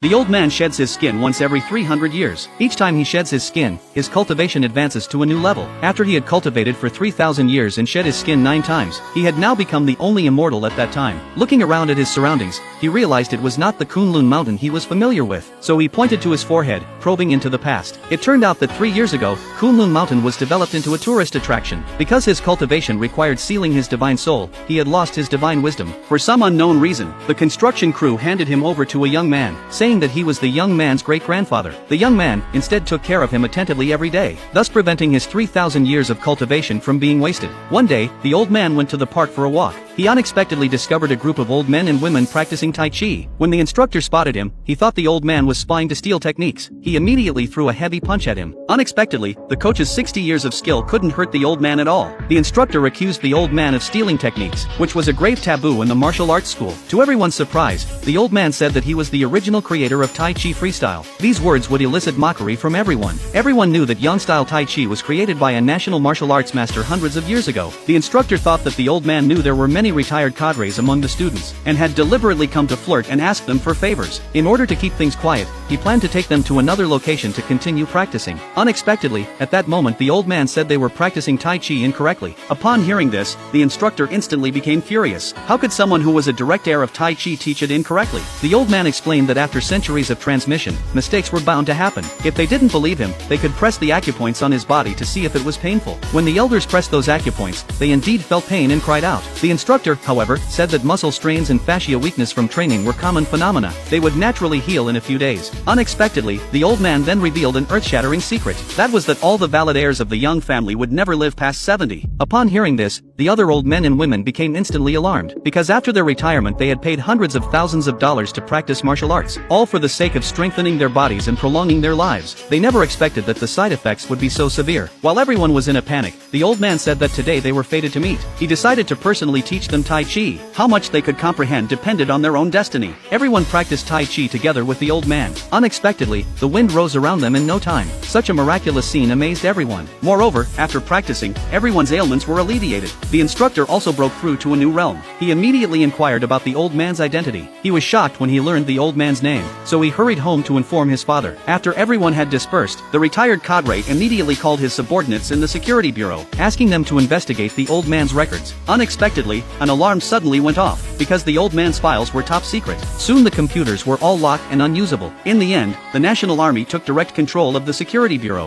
The old man sheds his skin once every 300 years. Each time he sheds his skin, his cultivation advances to a new level. After he had cultivated for 3,000 years and shed his skin 9 times, he had now become the only immortal at that time. Looking around at his surroundings, he realized it was not the Kunlun mountain he was familiar with. So he pointed to his forehead, probing into the past. It turned out that 3 years ago, Kunlun mountain was developed into a tourist attraction. Because his cultivation required sealing his divine soul, he had lost his divine wisdom. For some unknown reason, the construction crew handed him over to a young man, saying that he was the young man's great-grandfather. The young man, instead, took care of him attentively every day, thus preventing his 3,000 years of cultivation from being wasted. One day, the old man went to the park for a walk. He unexpectedly discovered a group of old men and women practicing Tai Chi. When the instructor spotted him, he thought the old man was spying to steal techniques. He immediately threw a heavy punch at him. Unexpectedly, the coach's 60 years of skill couldn't hurt the old man at all. The instructor accused the old man of stealing techniques, which was a grave taboo in the martial arts school. To everyone's surprise, the old man said that he was the original creator of Tai Chi freestyle. These words would elicit mockery from everyone. Everyone knew that Yang-style Tai Chi was created by a national martial arts master hundreds of years ago. The instructor thought that the old man knew there were many retired cadres among the students, and had deliberately come to flirt and ask them for favors. In order to keep things quiet, he planned to take them to another location to continue practicing. Unexpectedly, at that moment the old man said they were practicing Tai Chi incorrectly. Upon hearing this, the instructor instantly became furious. How could someone who was a direct heir of Tai Chi teach it incorrectly? The old man explained that after centuries of transmission, mistakes were bound to happen. If they didn't believe him, they could press the acupoints on his body to see if it was painful. When the elders pressed those acupoints, they indeed felt pain and cried out. The instructor, however, said that muscle strains and fascia weakness from training were common phenomena. They would naturally heal in a few days. Unexpectedly, the old man then revealed an earth-shattering secret. That was that all the valid heirs of the Young family would never live past 70. Upon hearing this, the other old men and women became instantly alarmed, because after their retirement they had paid hundreds of thousands of dollars to practice martial arts, all for the sake of strengthening their bodies and prolonging their lives. They never expected that the side effects would be so severe. While everyone was in a panic, the old man said that today they were fated to meet. He decided to personally teach them Tai Chi. How much they could comprehend depended on their own destiny. Everyone practiced Tai Chi together with the old man. Unexpectedly, the wind rose around them in no time. Such a miraculous scene amazed everyone. Moreover, after practicing, everyone's ailments were alleviated. The instructor also broke through to a new realm. He immediately inquired about the old man's identity. He was shocked when he learned the old man's name, so he hurried home to inform his father. After everyone had dispersed, the retired cadre immediately called his subordinates in the security bureau, asking them to investigate the old man's records. Unexpectedly, an alarm suddenly went off, because the old man's files were top secret. Soon the computers were all locked and unusable. In the end, the National Army took direct control of the security bureau.